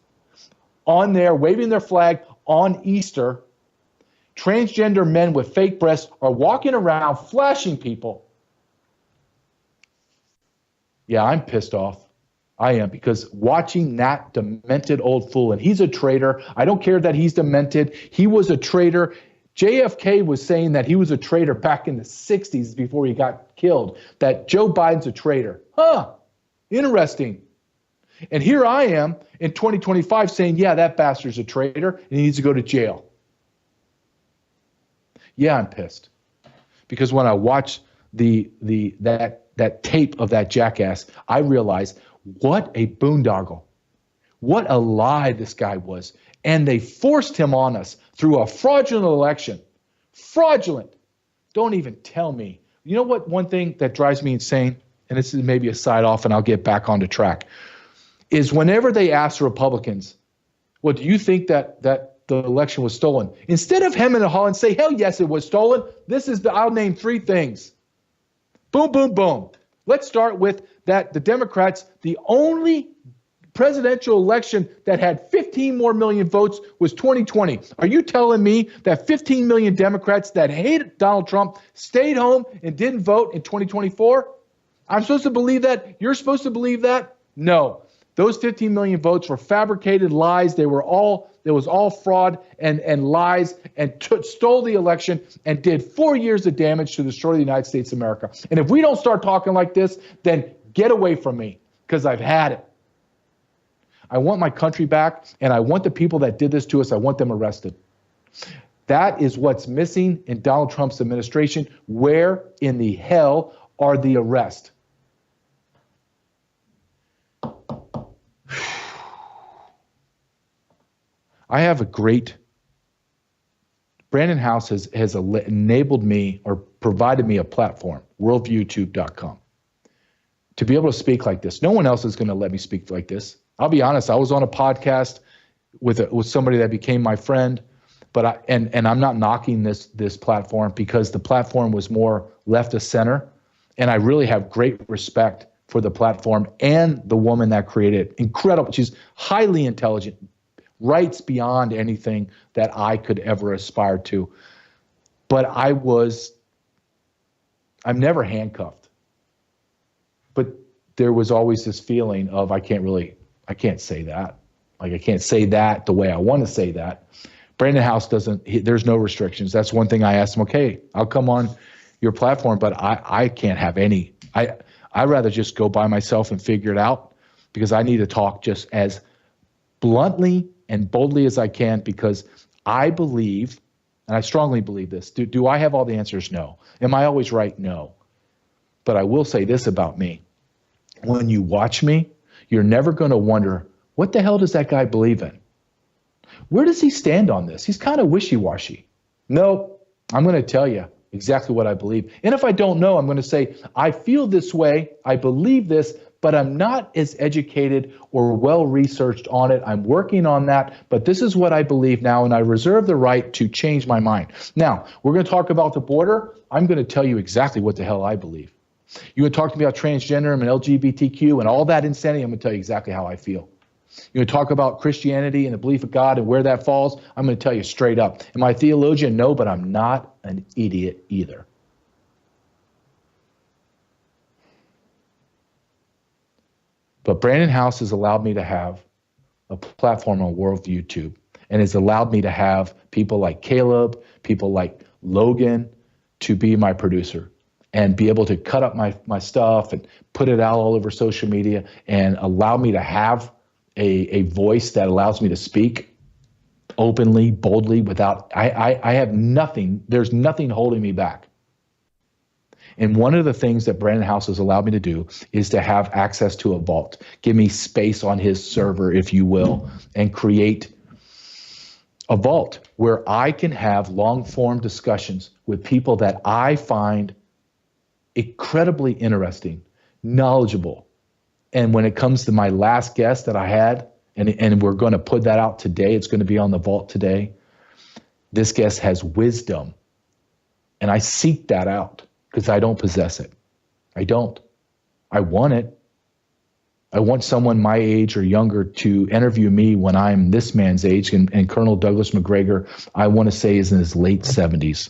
on there waving their flag on Easter. Transgender men with fake breasts are walking around flashing people. Yeah, I'm pissed off. I am, because watching that demented old fool, and he's a traitor. I don't care that he's demented. He was a traitor. JFK was saying that he was a traitor back in the 60s before he got killed, that Joe Biden's a traitor. Huh, interesting. And here I am in 2025 saying, yeah, that bastard's a traitor and he needs to go to jail. Yeah, I'm pissed. Because when I watch that tape of that jackass, I realize what a boondoggle. What a lie this guy was. And they forced him on us through a fraudulent election. Fraudulent. Don't even tell me. You know what, one thing that drives me insane, and this is maybe a side off and I'll get back on the track, is whenever they ask the Republicans, well, do you think that the election was stolen? Instead of hemming and hawing and say, hell yes, it was stolen, I'll name three things. Boom, boom, boom. Let's start with that the Democrats, the only presidential election that had 15 more million votes was 2020. Are you telling me that 15 million Democrats that hated Donald Trump stayed home and didn't vote in 2024? I'm supposed to believe that? You're supposed to believe that? No. Those 15 million votes were fabricated lies. It was all fraud and lies, and stole the election and did 4 years of damage to destroy the United States of America. And if we don't start talking like this, then get away from me, because I've had it. I want my country back, and I want the people that did this to us, I want them arrested. That is what's missing in Donald Trump's administration. Where in the hell are the arrests? I have a great, Brandon House has enabled me or provided me a platform, worldviewtube.com, to be able to speak like this. No one else is going to let me speak like this. I'll be honest, I was on a podcast with somebody that became my friend, but I'm not knocking this platform, because the platform was more left of center, and I really have great respect for the platform and the woman that created it. Incredible. She's highly intelligent, writes beyond anything that I could ever aspire to. But I'm never handcuffed. But there was always this feeling of I can't say that. Like, I can't say that the way I want to say that. Brandon House there's no restrictions. That's one thing I asked him, okay, I'll come on your platform, but I can't have any. I'd rather just go by myself and figure it out, because I need to talk just as bluntly and boldly as I can, because I believe, and I strongly believe this, do I have all the answers? No. Am I always right? No. But I will say this about me. When you watch me, you're never going to wonder, what the hell does that guy believe in? Where does he stand on this? He's kind of wishy-washy. No, I'm going to tell you, exactly what I believe. And if I don't know, I'm going to say, I feel this way, I believe this, but I'm not as educated or well-researched on it. I'm working on that, but this is what I believe now, and I reserve the right to change my mind. Now, we're going to talk about the border. I'm going to tell you exactly what the hell I believe. You want to talk to me about transgender and LGBTQ and all that insanity, I'm going to tell you exactly how I feel. You want to talk about Christianity and the belief of God and where that falls, I'm going to tell you straight up. Am I a theologian? No, but I'm not an idiot either. But Brandon House has allowed me to have a platform on World YouTube, and has allowed me to have people like Caleb, people like Logan to be my producer and be able to cut up my stuff and put it out all over social media and allow me to have a voice that allows me to speak openly, boldly, without, I have nothing, there's nothing holding me back. And one of the things that Brandon House has allowed me to do is to have access to a vault, give me space on his server, if you will, and create a vault where I can have long-form discussions with people that I find incredibly interesting, knowledgeable. And when it comes to my last guest that I had, and we're going to put that out today, it's going to be on the vault today, this guest has wisdom. And I seek that out, because I don't possess it. I don't. I want it. I want someone my age or younger to interview me when I'm this man's age. And Colonel Douglas McGregor, I want to say, is in his late 70s.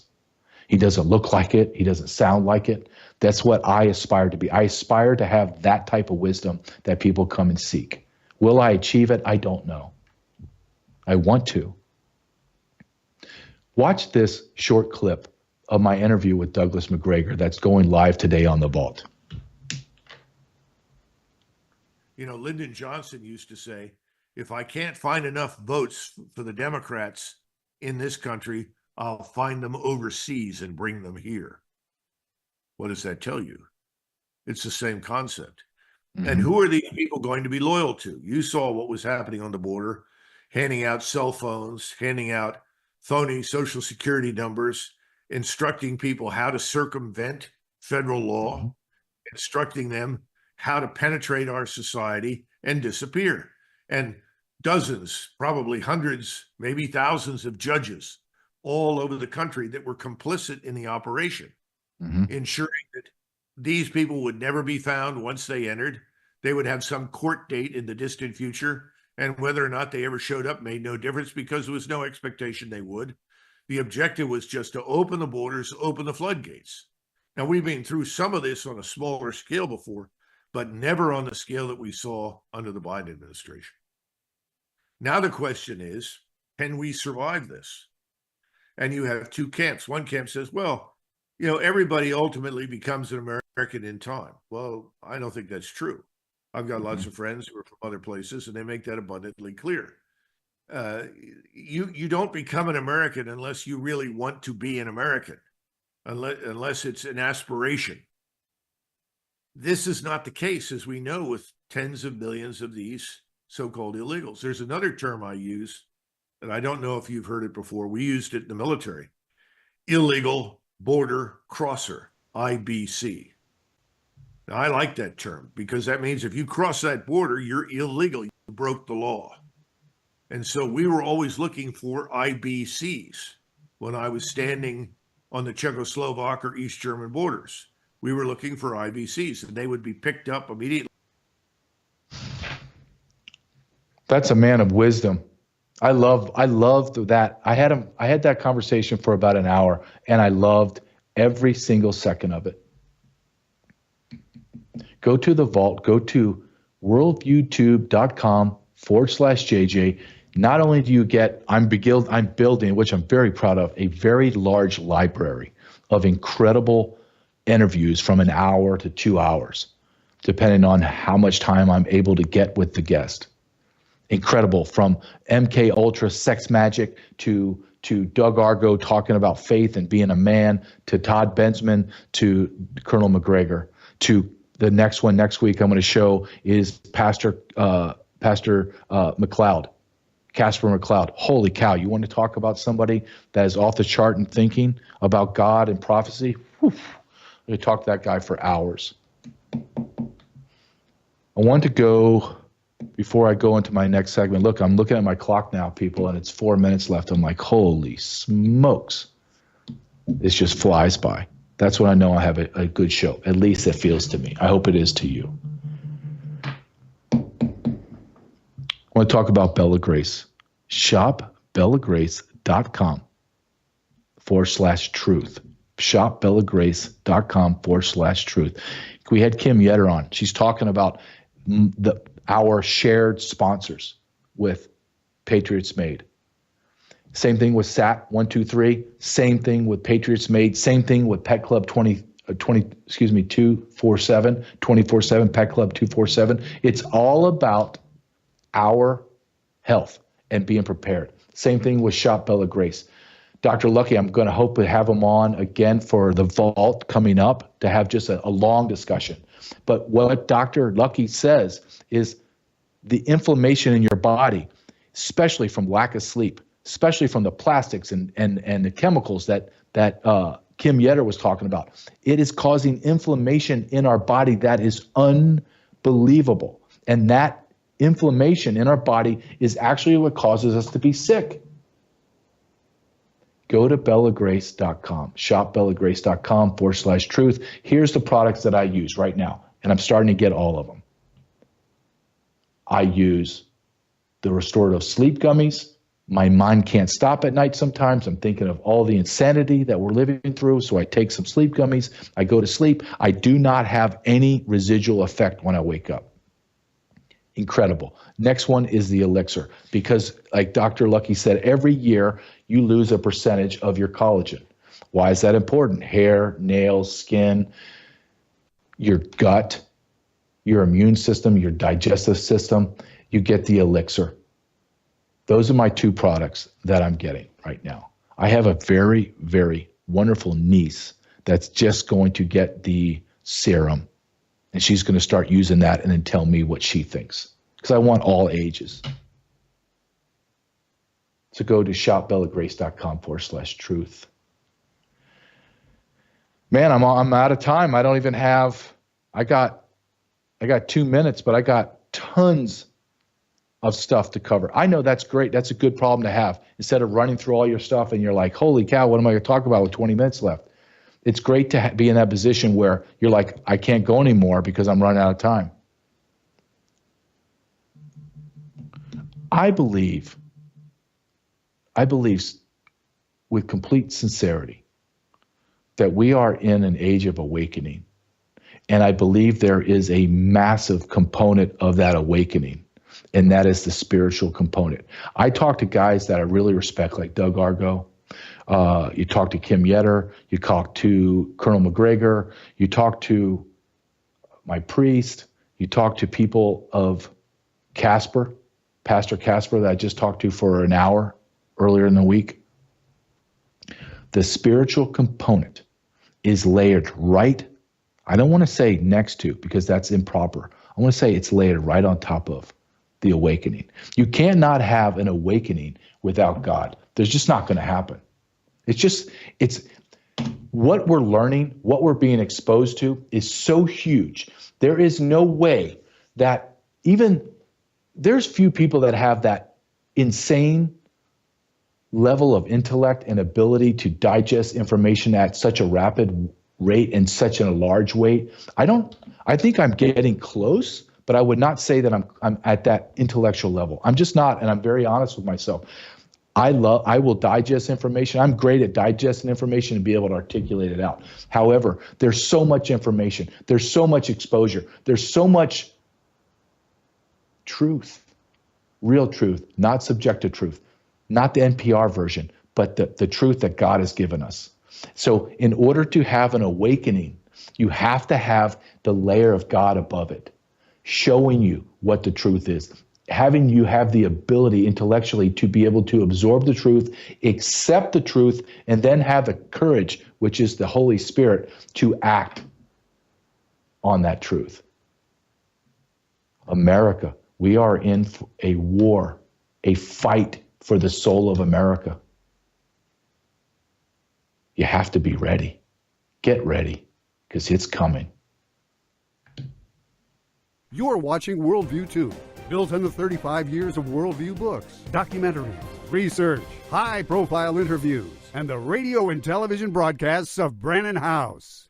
He doesn't look like it. He doesn't sound like it. That's what I aspire to be. I aspire to have that type of wisdom that people come and seek. Will I achieve it? I don't know. I want to. Watch this short clip of my interview with Douglas McGregor that's going live today on the vault. You know, Lyndon Johnson used to say, if I can't find enough votes for the Democrats in this country, I'll find them overseas and bring them here. What does that tell you? It's the same concept. Mm-hmm. And who are these people going to be loyal to? You saw what was happening on the border, handing out cell phones, handing out phony Social Security numbers, instructing people how to circumvent federal law, mm-hmm. instructing them how to penetrate our society and disappear. And dozens, probably hundreds, maybe thousands of judges all over the country that were complicit in the operation, mm-hmm. ensuring that these people would never be found once they entered. They would have some court date in the distant future, and whether or not they ever showed up made no difference because there was no expectation they would. The objective was just to open the borders, open the floodgates. Now, we've been through some of this on a smaller scale before, but never on the scale that we saw under the Biden administration. Now the question is, can we survive this? And you have two camps. One camp says, well, you know, everybody ultimately becomes an American in time. Well, I don't think that's true. I've got lots of friends who are from other places, and they make that abundantly clear. You don't become an American unless you really want to be an American, unless it's an aspiration. This is not the case, as we know, with tens of millions of these so-called illegals. There's another term I use, and I don't know if you've heard it before. We used it in the military. Illegal border crosser, IBC. Now, I like that term because that means if you cross that border, you're illegal. You broke the law. And so we were always looking for IBCs when I was standing on the Czechoslovak or East German borders. We were looking for IBCs, and they would be picked up immediately. That's a man of wisdom. I loved that. I had that conversation for about an hour, and I loved every single second of it. Go to the vault, go to worldyoutube.com/JJ. Not only do you get, I'm building, which I'm very proud of, a very large library of incredible interviews from an hour to 2 hours, depending on how much time I'm able to get with the guest. Incredible, from MK Ultra sex magic to Doug Argo talking about faith and being a man, to Todd Bensman, to Colonel McGregor, to the next one next week I'm going to show is Pastor McLeod Casper McLeod. Holy cow. You want to talk about somebody that is off the chart in thinking about God and prophecy? Whew. I could talk to that guy for hours. I want to go, before I go into my next segment, look, I'm looking at my clock now, people, and it's 4 minutes left. I'm like, holy smokes. It just flies by. That's when I know I have a good show. At least it feels to me. I hope it is to you. I want to talk about Bella Grace. Shop bellagrace.com/truth. Shop bellagrace.com/truth. We had Kim Yetter on. She's talking about our shared sponsors with Patriots Made. Same thing with SAT 123. Same thing with Patriots Made. Same thing with Pet Club 247, Pet Club 247. It's all about our health and being prepared. Same thing with Shop Bella Grace. Dr. Lucky, I'm going to hope to have him on again for the vault coming up to have just a long discussion. But what Dr. Lucky says is the inflammation in your body, especially from lack of sleep, especially from the plastics and the chemicals that Kim Yetter was talking about. It is causing inflammation in our body that is unbelievable. And that inflammation in our body is actually what causes us to be sick. Go to bellagrace.com, shop bellagrace.com/truth. Here's the products that I use right now, and I'm starting to get all of them. I use the restorative sleep gummies. My mind can't stop at night sometimes. I'm thinking of all the insanity that we're living through, so I take some sleep gummies. I go to sleep. I do not have any residual effect when I wake up. Incredible. Next one is the elixir, because like Dr. Lucky said, every year you lose a percentage of your collagen. Why is that important? Hair, nails, skin, your gut, your immune system, your digestive system. You get the elixir. Those are my two products that I'm getting right now. I have a very, very wonderful niece that's just going to get the serum, and she's going to start using that and then tell me what she thinks, because I want all ages. So go to shopbellagrace.com/truth. Man, I'm out of time. I don't even have, I got 2 minutes, but I got tons of stuff to cover. I know that's great. That's a good problem to have. Instead of running through all your stuff and you're like, holy cow, what am I going to talk about with 20 minutes left? It's great to be in that position where you're like, I can't go anymore because I'm running out of time. I believe with complete sincerity that we are in an age of awakening. And I believe there is a massive component of that awakening, and that is the spiritual component. I talk to guys that I really respect, like Doug Argo. You talk to Kim Yetter. You talk to Colonel McGregor. You talk to my priest. You talk to people of Casper, Pastor Casper, that I just talked to for an hour earlier in the week. The spiritual component is layered right, I don't want to say next to, because that's improper. I want to say it's layered right on top of the awakening. You cannot have an awakening without God. There's just not going to happen. It's what we're learning, what we're being exposed to is so huge. There is no way that there's few people that have that insane level of intellect and ability to digest information at such a rapid rate and such a large weight. I think I'm getting close, but I would not say that I'm at that intellectual level. I'm just not, and I'm very honest with myself. I will digest information. I'm great at digesting information and be able to articulate it out. However, there's so much information. There's so much exposure. There's so much truth, real truth, not subjective truth, not the NPR version, but the truth that God has given us. So in order to have an awakening, you have to have the layer of God above it, showing you what the truth is, having you have the ability intellectually to be able to absorb the truth, accept the truth, and then have the courage, which is the Holy Spirit, to act on that truth. America, we are in a war a fight for the soul of America. You have to be ready. Get ready, because it's coming. You're watching Worldview 2, built on the 35 years of Worldview books, documentaries, research, high-profile interviews, and the radio and television broadcasts of Brannon House.